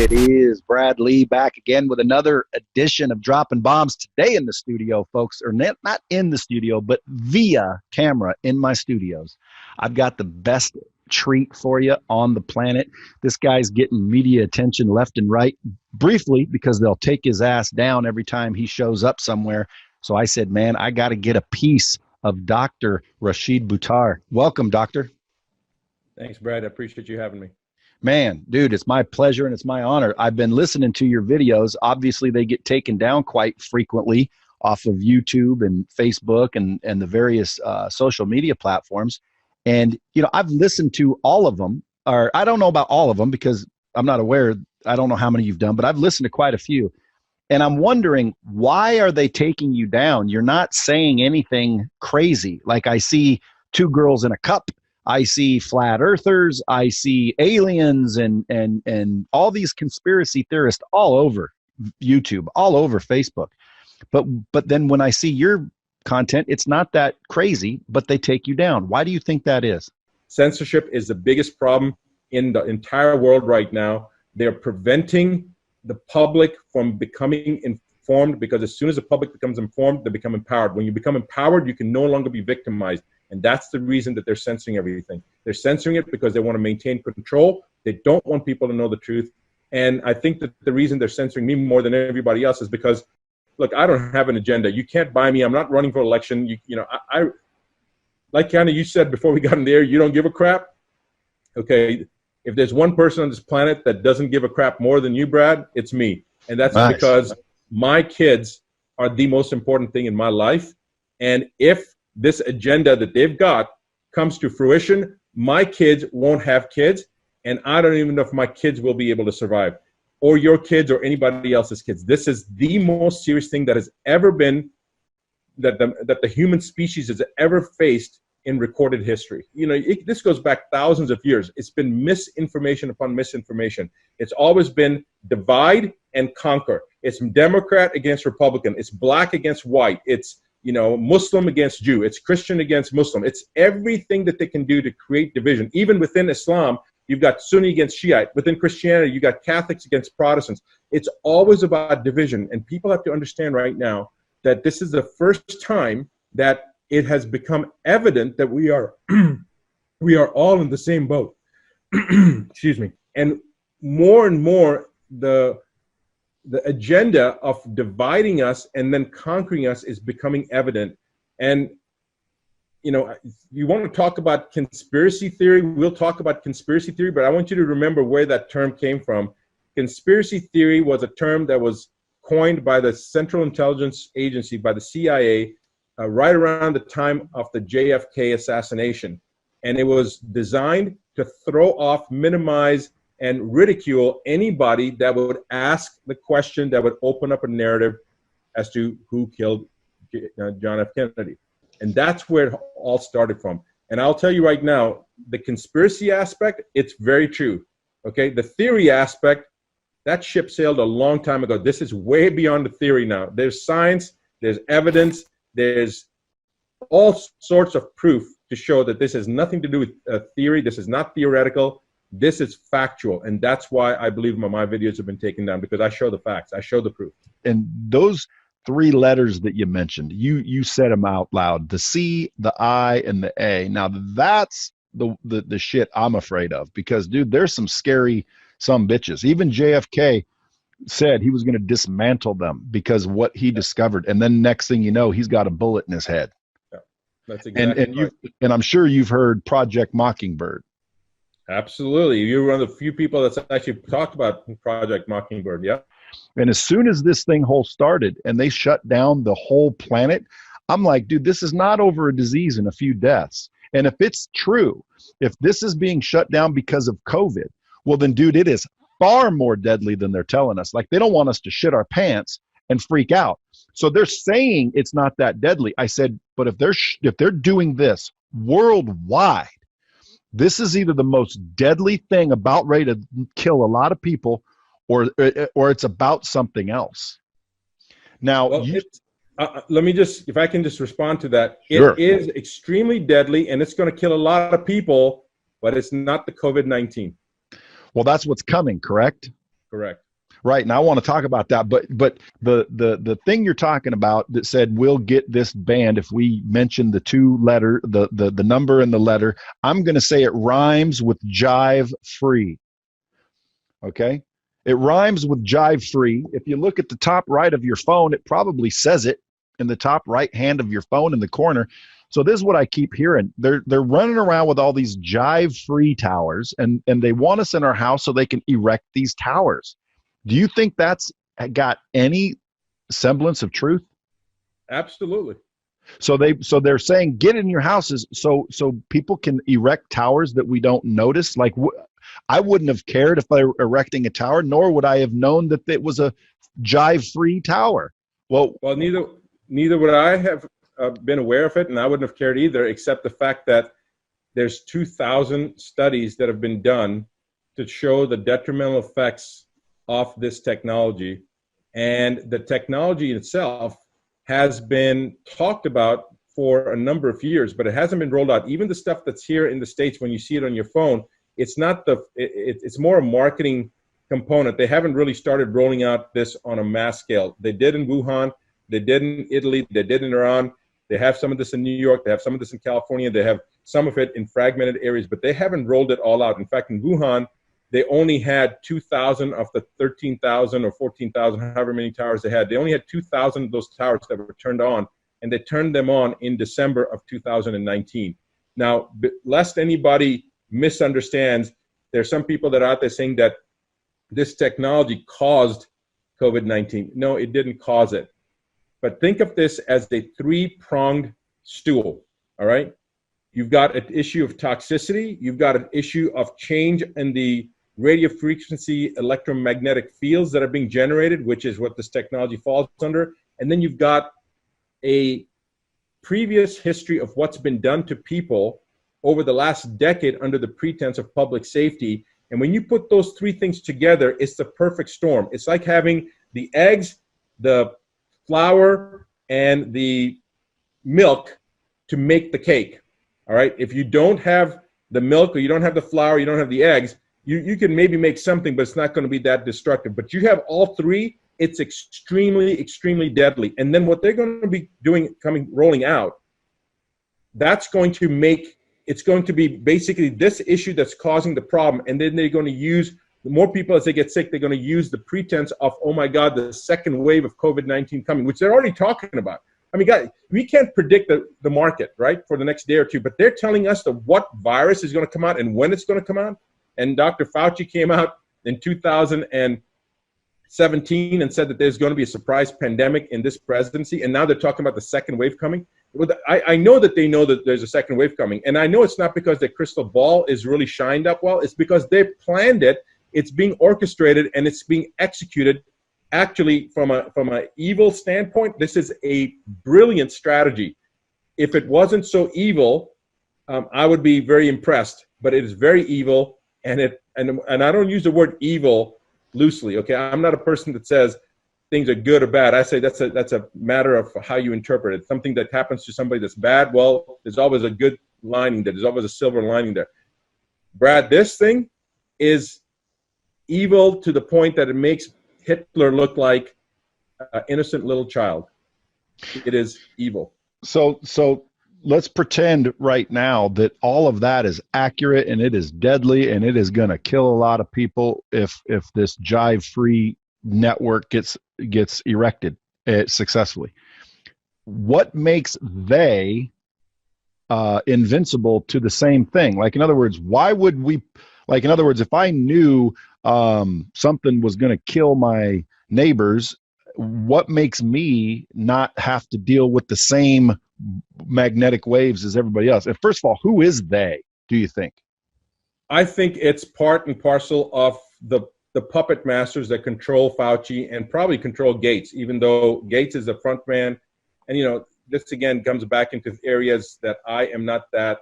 It is Brad Lee back again with another edition of Dropping Bombs. Today in the studio, folks, or not in the studio, but via camera in my studios. I've got the best treat for you on the planet. This guy's getting media attention left and right, briefly, because they'll take his ass down every time he shows up somewhere. So I said, man, I got to get a piece of Dr. Rashid Buttar. Welcome, doctor. Thanks, Brad. I appreciate you having me. Man, dude, it's my pleasure and it's my honor. I've been listening to your videos. Obviously, they get taken down quite frequently off of YouTube and Facebook and the various social media platforms. And, you know, I've listened to all of them, or I don't know about all of them because I'm not aware. I don't know how many you've done, but I've listened to quite a few. And I'm wondering, why are they taking you down? You're not saying anything crazy. Like I see two girls in a cup. I see flat earthers, I see aliens and all these conspiracy theorists all over YouTube, all over Facebook. But then when I see your content, it's not that crazy, but they take you down. Why do you think that is? Censorship is the biggest problem in the entire world right now. They're preventing the public from becoming informed, because as soon as the public becomes informed, they become empowered. When you become empowered, you can no longer be victimized. And that's the reason that they're censoring everything. They're censoring it because they want to maintain control. They don't want people to know the truth. And I think that the reason they're censoring me more than everybody else is because, look, I don't have an agenda. You can't buy me. I'm not running for election. You know, I like kind of you said before we got in there, you don't give a crap. Okay, if there's one person on this planet that doesn't give a crap more than you, Brad, it's me. And that's nice. Because my kids are the most important thing in my life. And if this agenda that they've got comes to fruition, my kids won't have kids, and I don't even know if my kids will be able to survive, or your kids or anybody else's kids. This is the most serious thing that has ever been, that the human species has ever faced in recorded history. You know, this goes back thousands of years. It's been misinformation upon misinformation. It's always been divide and conquer. It's Democrat against Republican. It's black against white. It's, you know, Muslim against Jew. It's Christian against Muslim. It's everything that they can do to create division. Even within Islam, you've got Sunni against Shiite. Within Christianity, you got Catholics against Protestants. It's always about division. And people have to understand right now that this is the first time that it has become evident that we are all in the same boat. Excuse me. And more, the agenda of dividing us and then conquering us is becoming evident. And, you know, you want to talk about conspiracy theory, we'll talk about conspiracy theory, but I want you to remember where that term came from. Conspiracy theory was a term that was coined by the Central Intelligence Agency, by the CIA, right around the time of the JFK assassination. And it was designed to throw off, minimize, and ridicule anybody that would ask the question that would open up a narrative as to who killed John F. Kennedy. And that's where it all started from. And I'll tell you right now, the conspiracy aspect, it's very true. Okay, the theory aspect, that ship sailed a long time ago. This is way beyond the theory now. There's science, there's evidence, there's all sorts of proof to show that this has nothing to do with theory. This is not theoretical. This is factual, and that's why I believe my videos have been taken down, because I show the facts, I show the proof. And those three letters that you mentioned, you said them out loud: the C, the I, and the A. Now that's the shit I'm afraid of, because dude, there's some scary bitches. Even JFK said he was going to dismantle them because what he discovered, and then next thing you know, he's got a bullet in his head. Yeah, that's exactly right. And I'm sure you've heard Project Mockingbird. Absolutely. You're one of the few people that's actually talked about Project Mockingbird, yeah. And as soon as this thing whole started and they shut down the whole planet, I'm like, dude, this is not over a disease and a few deaths. And if it's true, if this is being shut down because of COVID, well then, dude, it is far more deadly than they're telling us. Like, they don't want us to shit our pants and freak out. So they're saying it's not that deadly. I said, but if they're doing this worldwide, this is either the most deadly thing about ready to kill a lot of people, or it's about something else. Now, well, let me just, if I can just respond to that. Sure. It is extremely deadly, and it's going to kill a lot of people, but it's not the COVID-19. Well, that's what's coming, correct? Correct. Right. And I want to talk about that. But the thing you're talking about that said we'll get this banned if we mention the the number and the letter, I'm going to say it rhymes with jive free. Okay. It rhymes with jive free. If you look at the top right of your phone, it probably says it in the top right hand of your phone in the corner. So this is what I keep hearing. They're running around with all these jive free towers, and they want us in our house so they can erect these towers. Do you think that's got any semblance of truth? Absolutely. So they're saying get in your houses so people can erect towers that we don't notice. Like I wouldn't have cared if they were erecting a tower, nor would I have known that it was a jive-free tower. Well, neither would I have been aware of it, and I wouldn't have cared either, except the fact that there's 2,000 studies that have been done to show the detrimental effects of this technology. And the technology itself has been talked about for a number of years, but it hasn't been rolled out. Even the stuff that's here in the States, when you see it on your phone, it's not it's more a marketing component. They haven't really started rolling out this on a mass scale. They did in Wuhan, they did in Italy, they did in Iran. They have some of this in New York, they have some of this in California, they have some of it in fragmented areas, but they haven't rolled it all out. In fact, in Wuhan, they only had 2,000 of the 13,000 or 14,000, however many towers they had. They only had 2,000 of those towers that were turned on, and they turned them on in December of 2019. Now, lest anybody misunderstands, there's some people that are out there saying that this technology caused COVID-19. No, it didn't cause it. But think of this as a three-pronged stool, all right? You've got an issue of toxicity. You've got an issue of change in the radio frequency electromagnetic fields that are being generated, which is what this technology falls under. And then you've got a previous history of what's been done to people over the last decade under the pretense of public safety. And when you put those three things together, it's the perfect storm. It's like having the eggs, the flour, and the milk to make the cake. All right. If you don't have the milk, or you don't have the flour, you don't have the eggs, you can maybe make something, but it's not going to be that destructive. But you have all three, it's extremely, extremely deadly. And then what they're going to be doing, rolling out, it's going to be basically this issue that's causing the problem. And then they're going to use, the more people as they get sick, they're going to use the pretense of, oh my God, the second wave of COVID-19 coming, which they're already talking about. I mean, guys, we can't predict the market, right, for the next day or two, but they're telling us what virus is going to come out and when it's going to come out. And Dr. Fauci came out in 2017 and said that there's going to be a surprise pandemic in this presidency. And now they're talking about the second wave coming. I know that they know that there's a second wave coming. And I know it's not because their crystal ball is really shined up well. It's because they planned it. It's being orchestrated and it's being executed. Actually, from a evil standpoint, this is a brilliant strategy. If it wasn't so evil, I would be very impressed. But it is very evil, and I don't use the word evil loosely. Okay, I'm not a person that says things are good or bad. I say that's a matter of how you interpret it. Something that happens to somebody that's bad, well, there's always a good lining there. There's always a silver lining there. Brad, this thing is evil to the point that it makes Hitler looked like an innocent little child. It is evil. So let's pretend right now that all of that is accurate and it is deadly and it is going to kill a lot of people if this jive-free network gets erected successfully. What makes they invincible to the same thing? Like, in other words, why would we? Like, in other words, if I knew something was going to kill my neighbors, what makes me not have to deal with the same magnetic waves as everybody else? And first of all, who is they, do you think? I think it's part and parcel of the puppet masters that control Fauci and probably control Gates, even though Gates is the front man. And, this again comes back into areas that I am not that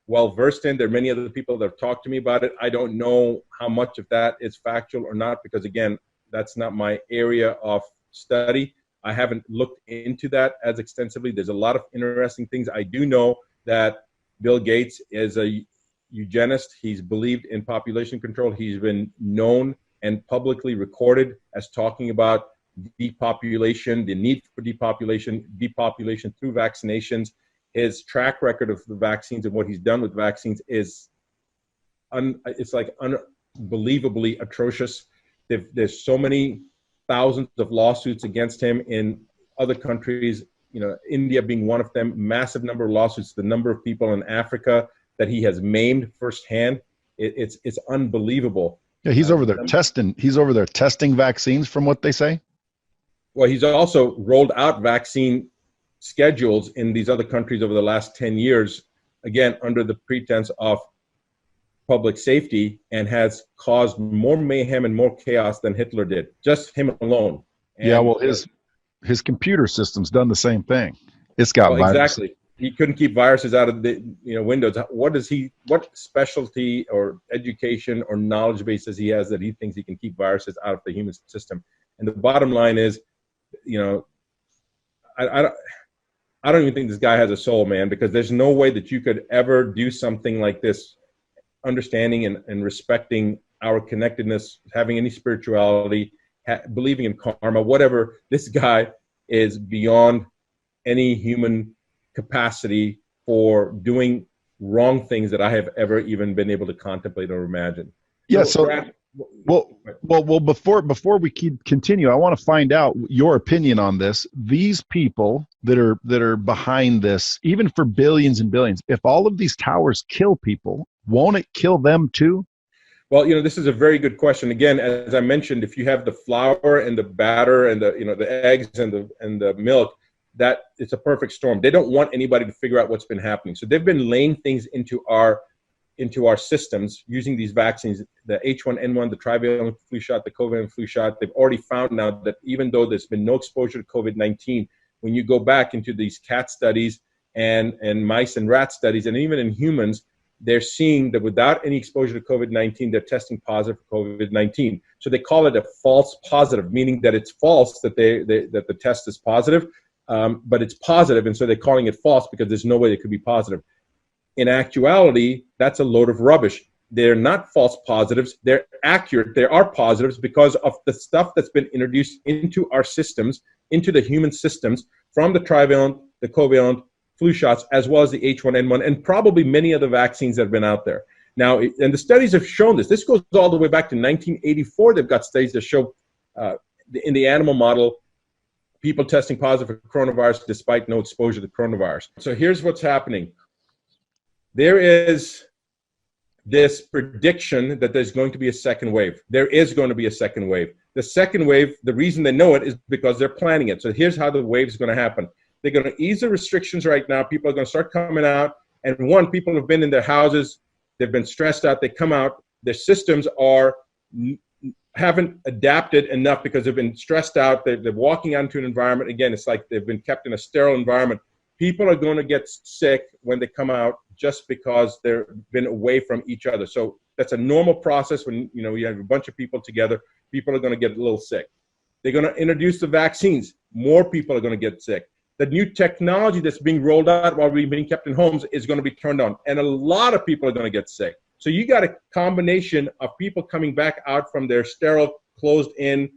well versed in. There are many other people that have talked to me about it. I don't know how much of that is factual or not, because again, that's not my area of study. I haven't looked into that as extensively. There's a lot of interesting things. I do know that Bill Gates is a eugenist. He's believed in population control. He's been known and publicly recorded as talking about depopulation, the need for depopulation through vaccinations. His track record of the vaccines and what he's done with vaccines is it's like unbelievably atrocious. There's so many thousands of lawsuits against him in other countries, you know, India being one of them, massive number of lawsuits, the number of people in Africa that he has maimed firsthand. It's unbelievable. Yeah, he's over there testing. He's over there testing vaccines, from what they say. Well, he's also rolled out vaccine schedules in these other countries over the last 10 years, again, under the pretense of public safety, and has caused more mayhem and more chaos than Hitler did, just him alone. And, yeah, well, his computer system's done the same thing. It's got viruses. Exactly. He couldn't keep viruses out of the Windows. What specialty or education or knowledge base does he has that he thinks he can keep viruses out of the human system? And the bottom line is, you know, I don't even think this guy has a soul, man, because there's no way that you could ever do something like this, understanding and respecting our connectedness, having any spirituality, believing in karma, whatever. This guy is beyond any human capacity for doing wrong things that I have ever even been able to contemplate or imagine. Yeah. Well, before we continue, I want to find out your opinion on this. These people that are behind this, even for billions and billions, if all of these towers kill people, won't it kill them too? Well, you know, this is a very good question. Again, as I mentioned, if you have the flour and the batter and the eggs and the milk, that it's a perfect storm. They don't want anybody to figure out what's been happening. So they've been laying things into our systems using these vaccines, the H1N1, the trivalent flu shot, the covalent flu shot. They've already found now that even though there's been no exposure to COVID-19, when you go back into these cat studies and mice and rat studies, and even in humans, they're seeing that without any exposure to COVID-19, they're testing positive for COVID-19. So they call it a false positive, meaning that it's false that that the test is positive, but it's positive, and so they're calling it false because there's no way it could be positive. In actuality, that's a load of rubbish. They're not false positives. They're accurate. There are positives because of the stuff that's been introduced into our systems, into the human systems, from the trivalent, the covalent flu shots, as well as the H1N1, and probably many other vaccines that have been out there. Now, and the studies have shown this. This goes all the way back to 1984. They've got studies that show in the animal model, people testing positive for coronavirus despite no exposure to coronavirus. So here's what's happening. There is this prediction that there's going to be a second wave. There is going to be a second wave. The second wave, the reason they know it is because they're planning it. So here's how the wave is going to happen. They're going to ease the restrictions right now. People are going to start coming out. And one, people have been in their houses. They've been stressed out. They come out. Their systems haven't adapted enough because they've been stressed out. They're walking out into an environment. Again, it's like they've been kept in a sterile environment. People are going to get sick when they come out just because they've been away from each other. So that's a normal process when you have a bunch of people together. People are going to get a little sick. They're going to introduce the vaccines. More people are going to get sick. The new technology that's being rolled out while we're being kept in homes is going to be turned on. And a lot of people are going to get sick. So you got a combination of people coming back out from their sterile, closed-in,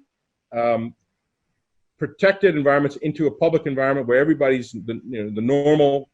protected environments into a public environment where everybody's the normal,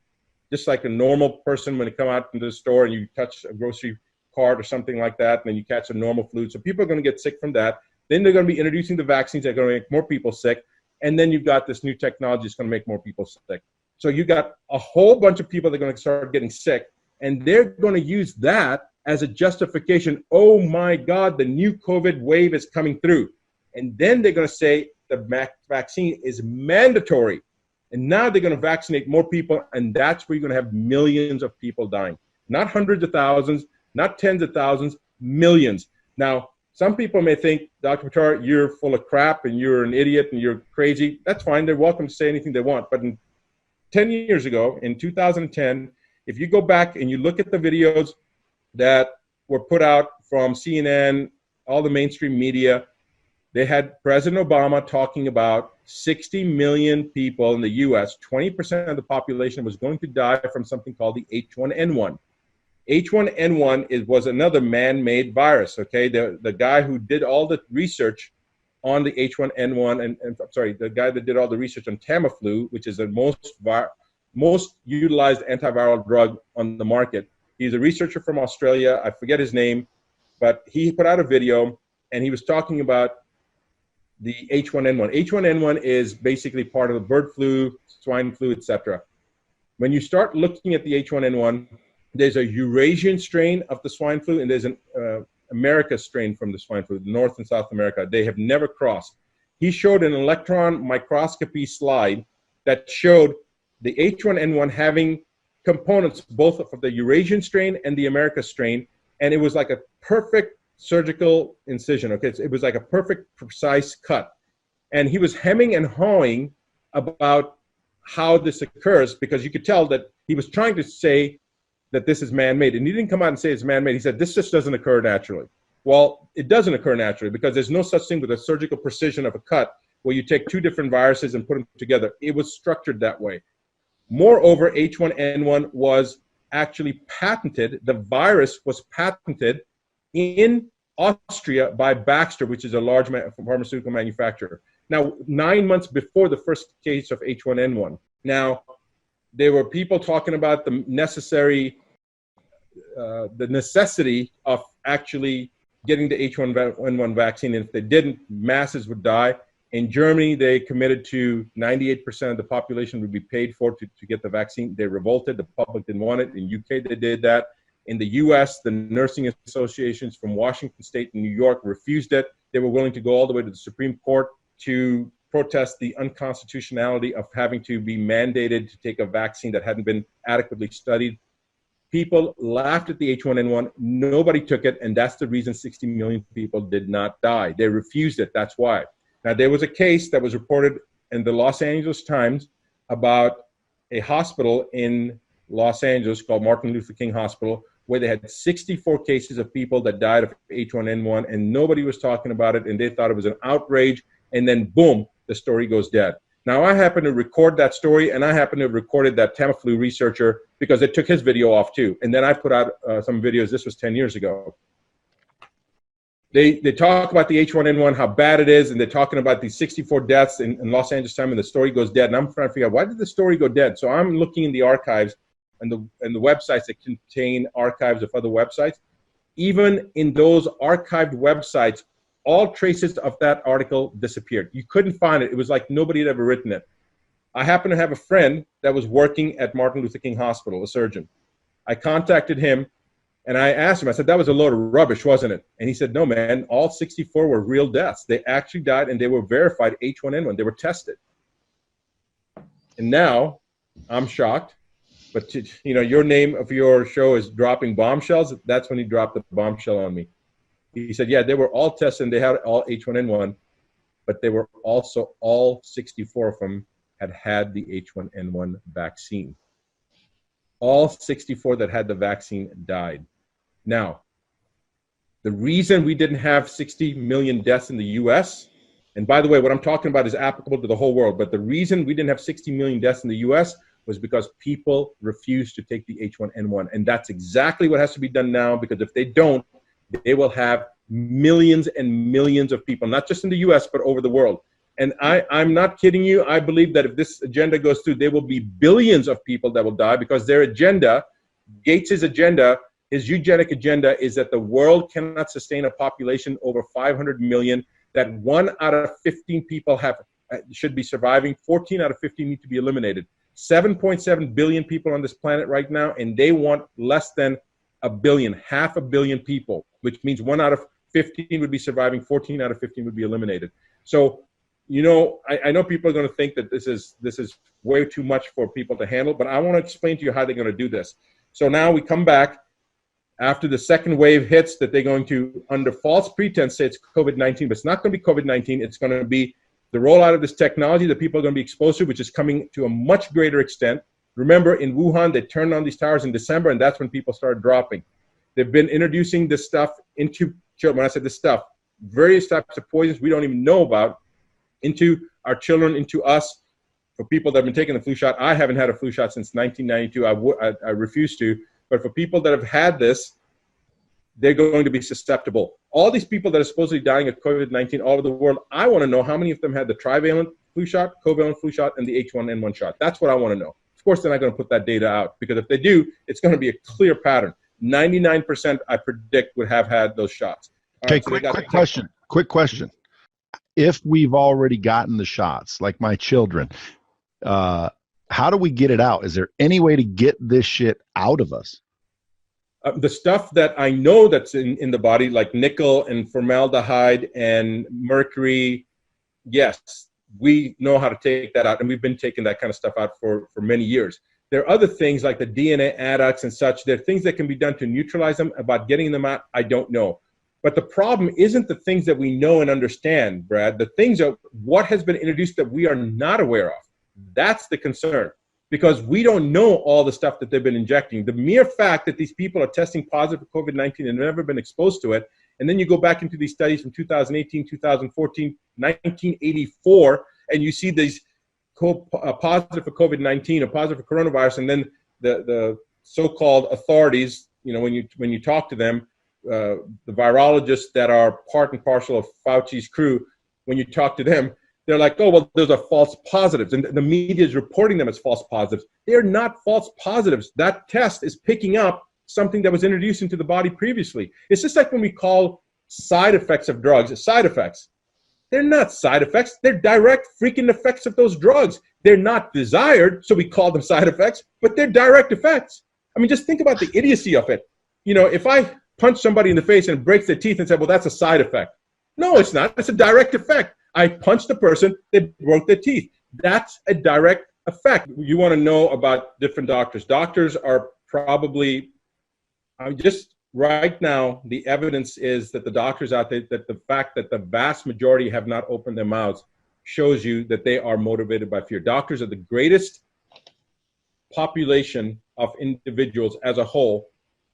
just like a normal person when they come out into the store and you touch a grocery cart or something like that, and then you catch a normal flu. So people are going to get sick from that. Then they're going to be introducing the vaccines that are going to make more people sick. And then you've got this new technology that's going to make more people sick. So you got a whole bunch of people that are going to start getting sick, and they're going to use that as a justification. Oh my God, the new COVID wave is coming through. And then they're going to say the vaccine is mandatory. And now they're going to vaccinate more people, and that's where you're going to have millions of people dying. Not hundreds of thousands, not tens of thousands, millions. Now, some people may think, Dr. Buttar, you're full of crap and you're an idiot and you're crazy. That's fine. They're welcome to say anything they want. But 10 years ago, in 2010, if you go back and you look at the videos that were put out from CNN, all the mainstream media, they had President Obama talking about 60 million people in the U.S., 20% of the population was going to die from something called the H1N1. H1N1 was another man-made virus, okay? The guy who did all the research on the H1N1, and I'm sorry, the guy that did all the research on Tamiflu, which is the most utilized antiviral drug on the market. He's a researcher from Australia. I forget his name, but he put out a video, and he was talking about the H1N1. H1N1 is basically part of the bird flu, swine flu, etc. When you start looking at the H1N1, there's a Eurasian strain of the swine flu, and there's an America strain from the swine flu, North and South America. They have never crossed. He showed an electron microscopy slide that showed the H1N1 having components both of the Eurasian strain and the America strain, and it was like a perfect surgical incision, okay? It was like a perfect, precise cut. And he was hemming and hawing about how this occurs, because you could tell that he was trying to say that this is man-made. And he didn't come out and say it's man-made. He said, this just doesn't occur naturally. Well, it doesn't occur naturally, because there's no such thing with a surgical precision of a cut where you take two different viruses and put them together. It was structured that way. Moreover, H1N1 was actually patented. The virus was patented in Austria by Baxter, which is a large pharmaceutical manufacturer. Now, 9 months before the first case of H1N1. Now, there were people talking about the necessity of actually getting the H1N1 vaccine, and if they didn't, masses would die. In Germany, they committed to 98% of the population would be paid for to get the vaccine. They revolted. The public didn't want it. In UK, they did that. In the US, the nursing associations from Washington State and New York refused it. They were willing to go all the way to the Supreme Court to protest the unconstitutionality of having to be mandated to take a vaccine that hadn't been adequately studied. People laughed at the H1N1. Nobody took it, and that's the reason 60 million people did not die. They refused it. That's why. Now, there was a case that was reported in the Los Angeles Times about a hospital in Los Angeles called Martin Luther King Hospital, where they had 64 cases of people that died of H1N1, and nobody was talking about it, and they thought it was an outrage, and then boom, the story goes dead. Now, I happen to record that story, and I happen to have recorded that Tamiflu researcher because they took his video off too. And then I put out some videos. This was 10 years ago. They talk about the H1N1, how bad it is, and they're talking about these 64 deaths in Los Angeles Times, and the story goes dead. And I'm trying to figure out, why did the story go dead? So I'm looking in the archives and the websites that contain archives of other websites. Even in those archived websites, all traces of that article disappeared. You couldn't find it. It was like nobody had ever written it. I happen to have a friend that was working at Martin Luther King Hospital, a surgeon. I contacted him, and I asked him, I said, that was a load of rubbish, wasn't it? And he said, no, man, all 64 were real deaths. They actually died, and they were verified H1N1. They were tested. And now I'm shocked. But, you know, your name of your show is Dropping Bombshells. That's when he dropped the bombshell on me. He said, yeah, they were all tested, and they had all H1N1, but they were also, all 64 of them had the H1N1 vaccine. All 64 that had the vaccine died. Now, the reason we didn't have 60 million deaths in the US, and by the way, what I'm talking about is applicable to the whole world, but the reason we didn't have 60 million deaths in the US was because people refused to take the H1N1. And that's exactly what has to be done now, because if they don't, they will have millions and millions of people, not just in the US, but over the world. And I'm not kidding you. I believe that if this agenda goes through, there will be billions of people that will die, because their agenda, Gates's agenda, his eugenic agenda, is that the world cannot sustain a population over 500 million, that 1 out of 15 people should be surviving, 14 out of 15 need to be eliminated. 7.7 billion people on this planet right now, and they want less than a billion, half a billion people, which means 1 out of 15 would be surviving, 14 out of 15 would be eliminated. So, you know, I know people are going to think that this is way too much for people to handle, but I want to explain to you how they're going to do this. So now we come back after the second wave hits, that they're going to, under false pretense, say it's COVID-19, but it's not going to be COVID-19. It's going to be the rollout of this technology that people are going to be exposed to, which is coming to a much greater extent. Remember, in Wuhan, they turned on these towers in December, and that's when people started dropping. They've been introducing this stuff into children. When I said this stuff, various types of poisons we don't even know about, into our children, into us. For people that have been taking the flu shot, I haven't had a flu shot since 1992. I refuse to. But for people that have had this, they're going to be susceptible. All these people that are supposedly dying of COVID-19 all over the world, I want to know how many of them had the trivalent flu shot, covalent flu shot, and the H1N1 shot. That's what I want to know. Of course, they're not going to put that data out, because if they do, it's going to be a clear pattern. 99%, I predict, would have had those shots. Okay, quick question. If we've already gotten the shots, like my children, how do we get it out? Is there any way to get this shit out of us? The stuff that I know that's in the body, like nickel and formaldehyde and mercury, yes, we know how to take that out, and we've been taking that kind of stuff out for many years. There are other things like the DNA adducts and such. There are things that can be done to neutralize them. About getting them out, I don't know. But the problem isn't the things that we know and understand, Brad. The things are what has been introduced that we are not aware of. That's the concern, because we don't know all the stuff that they've been injecting. The mere fact that these people are testing positive for COVID-19 and have never been exposed to it, and then you go back into these studies from 2018, 2014, 1984, and you see these positive for COVID-19 or positive for coronavirus, and then the so-called authorities, you know, when you talk to them, the virologists that are part and parcel of Fauci's crew, when you talk to them, they're like, oh, well, those are false positives. And the media is reporting them as false positives. They're not false positives. That test is picking up something that was introduced into the body previously. It's just like when we call side effects of drugs side effects. They're not side effects. They're direct freaking effects of those drugs. They're not desired, so we call them side effects, but they're direct effects. I mean, just think about the idiocy of it. You know, if I punch somebody in the face and it breaks their teeth and say, well, that's a side effect. No, it's not. It's a direct effect. I punched the person, they broke their teeth. That's a direct effect. You want to know about different doctors. Doctors are probably, just right now, the evidence is that the doctors out there, that the fact that the vast majority have not opened their mouths shows you that they are motivated by fear. Doctors are the greatest population of individuals as a whole.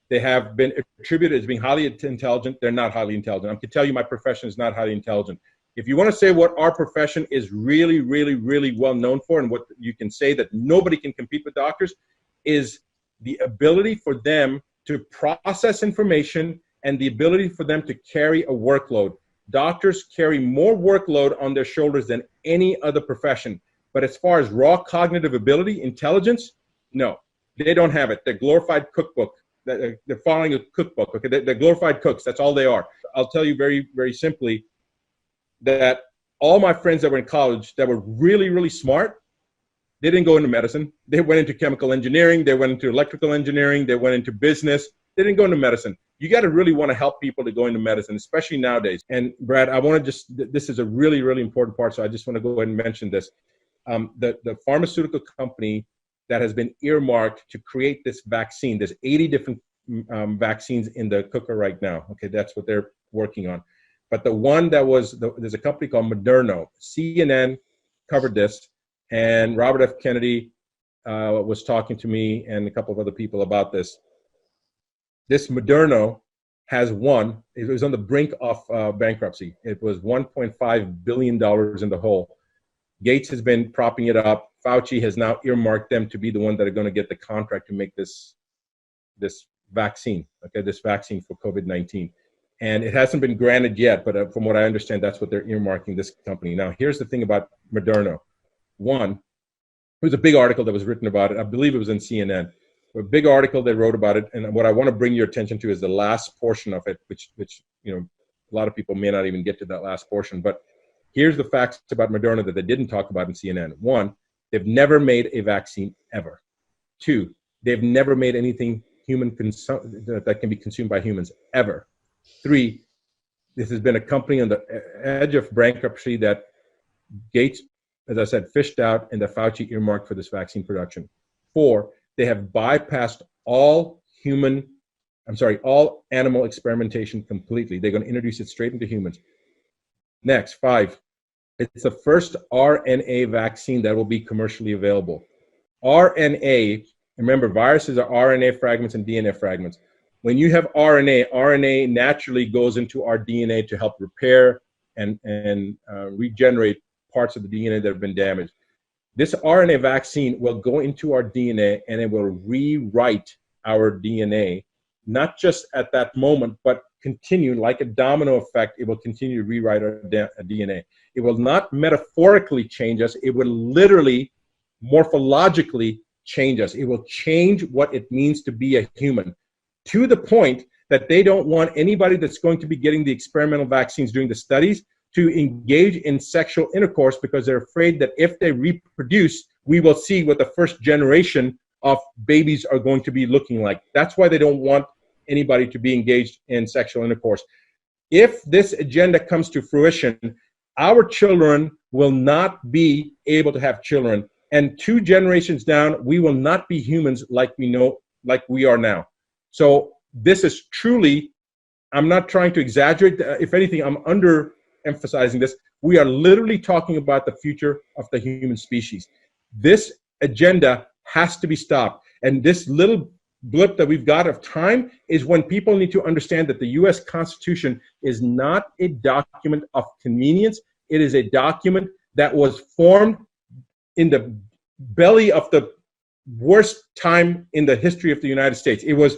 They have been attributed as being highly intelligent. They're not highly intelligent. I can tell you my profession is not highly intelligent. If you want to say what our profession is really, really, really well known for, and what you can say that nobody can compete with doctors, is the ability for them to process information and the ability for them to carry a workload. Doctors carry more workload on their shoulders than any other profession. But as far as raw cognitive ability, intelligence, no, they don't have it. They're glorified cookbook. They're following a cookbook. Okay, they're glorified cooks. That's all they are. I'll tell you very, very simply that all my friends that were in college that were really, really smart, they didn't go into medicine. They went into chemical engineering. They went into electrical engineering. They went into business. They didn't go into medicine. You got to really want to help people to go into medicine, especially nowadays. And Brad, I want to this is a really, really important part, so I just want to go ahead and mention this. The pharmaceutical company that has been earmarked to create this vaccine, there's 80 different vaccines in the cooker right now. Okay, that's what they're working on. But the one that was, there's a company called Moderna. CNN covered this, and Robert F. Kennedy was talking to me and a couple of other people about this. This Moderna has won. It was on the brink of bankruptcy. It was $1.5 billion in the hole. Gates has been propping it up. Fauci has now earmarked them to be the one that are going to get the contract to make this vaccine, okay, this vaccine for COVID-19. And it hasn't been granted yet, but from what I understand, that's what they're earmarking this company. Now, here's the thing about Moderna. One, there was a big article that was written about it. I believe it was in CNN. A big article they wrote about it. And what I want to bring your attention to is the last portion of it, which you know, a lot of people may not even get to that last portion. But here's the facts about Moderna that they didn't talk about in CNN. One, they've never made a vaccine ever. Two, they've never made anything that can be consumed by humans ever. Three, this has been a company on the edge of bankruptcy that Gates, as I said, fished out and that Fauci earmarked for this vaccine production. Four, they have bypassed all animal experimentation completely. They're going to introduce it straight into humans. Next, five, it's the first RNA vaccine that will be commercially available. RNA, remember, viruses are RNA fragments and DNA fragments. When you have RNA naturally goes into our DNA to help repair and regenerate parts of the DNA that have been damaged. This RNA vaccine will go into our DNA and it will rewrite our DNA, not just at that moment, but continue like a domino effect. It will continue to rewrite our DNA. It will not metaphorically change us. It will literally, morphologically change us. It will change what it means to be a human, to the point that they don't want anybody that's going to be getting the experimental vaccines during the studies to engage in sexual intercourse, because they're afraid that if they reproduce, we will see what the first generation of babies are going to be looking like. That's why they don't want anybody to be engaged in sexual intercourse. If this agenda comes to fruition, our children will not be able to have children. And 2 generations down, we will not be humans like we know, like we are now. So this is truly, I'm not trying to exaggerate. If anything, I'm underemphasizing this. We are literally talking about the future of the human species. This agenda has to be stopped. And this little blip that we've got of time is when people need to understand that the US Constitution is not a document of convenience. It is a document that was formed in the belly of the worst time in the history of the United States. It was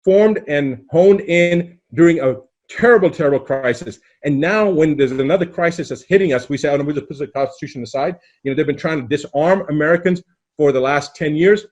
formed and honed in during a terrible, terrible crisis. And now when there's another crisis that's hitting us, we say, oh, no, we'll just put the Constitution aside. You know, they've been trying to disarm Americans for the last 10 years.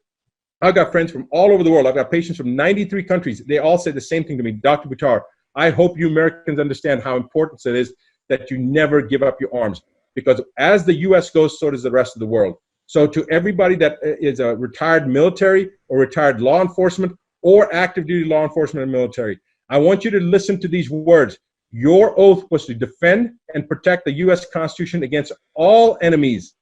I've got friends from all over the world. I've got patients from 93 countries. They all say the same thing to me. Dr. Buttar, I hope you Americans understand how important it is that you never give up your arms. Because as the US goes, so does the rest of the world. So to everybody that is a retired military or retired law enforcement or active duty law enforcement and military, I want you to listen to these words. Your oath was to defend and protect the US Constitution against all enemies,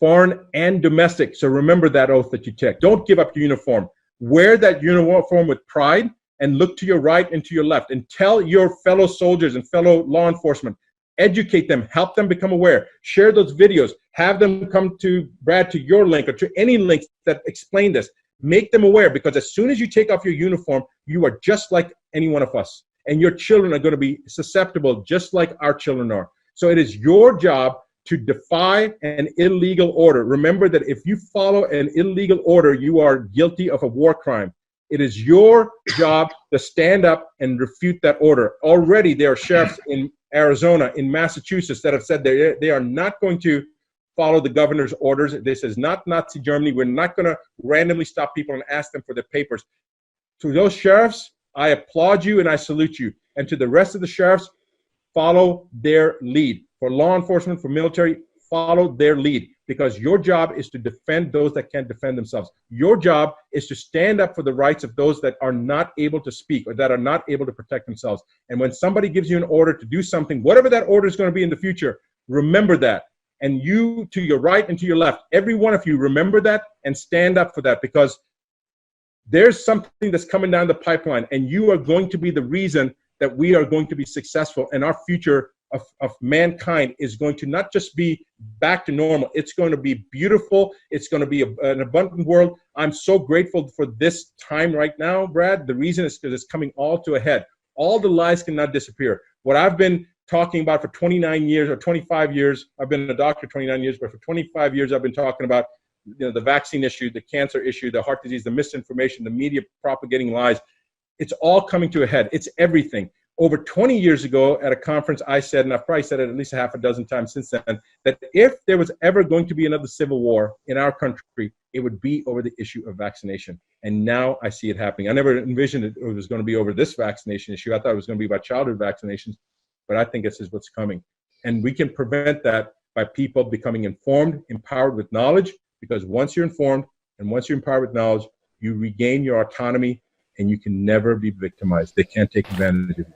foreign and domestic. So remember that oath that you take. Don't give up your uniform. Wear that uniform with pride and look to your right and to your left and tell your fellow soldiers and fellow law enforcement, educate them, help them become aware, share those videos, have them come to Brad, to your link or to any links that explain this. Make them aware, because as soon as you take off your uniform, you are just like any one of us. And your children are going to be susceptible just like our children are. So it is your job to defy an illegal order. Remember that if you follow an illegal order, you are guilty of a war crime. It is your job to stand up and refute that order. Already there are sheriffs in Arizona, in Massachusetts that have said they are not going to follow the governor's orders. This is not Nazi Germany. We're not going to randomly stop people and ask them for their papers. To those sheriffs, I applaud you and I salute you. And to the rest of the sheriffs, follow their lead. For law enforcement, for military, follow their lead, because your job is to defend those that can't defend themselves. Your job is to stand up for the rights of those that are not able to speak or that are not able to protect themselves. And when somebody gives you an order to do something, whatever that order is going to be in the future, remember that. And you, to your right and to your left, every one of you, remember that and stand up for that, because there's something that's coming down the pipeline, and you are going to be the reason that we are going to be successful, and our future of mankind is going to not just be back to normal. It's going to be beautiful. It's going to be an abundant world. I'm so grateful for this time right now, Brad. The reason is because it's coming all to a head. All the lies cannot disappear. What I've been talking about for 29 years or 25 years, I've been a doctor 29 years, but for 25 years I've been talking about, you know, the vaccine issue, the cancer issue, the heart disease, the misinformation, the media propagating lies. It's all coming to a head. It's everything. Over 20 years ago at a conference, I said, and I've probably said it at least a half a dozen times since then, that if there was ever going to be another civil war in our country, it would be over the issue of vaccination. And now I see it happening. I never envisioned it was going to be over this vaccination issue. I thought it was going to be about childhood vaccinations, but I think this is what's coming. And we can prevent that by people becoming informed, empowered with knowledge, because once you're informed and once you're empowered with knowledge, you regain your autonomy and you can never be victimized. They can't take advantage of you.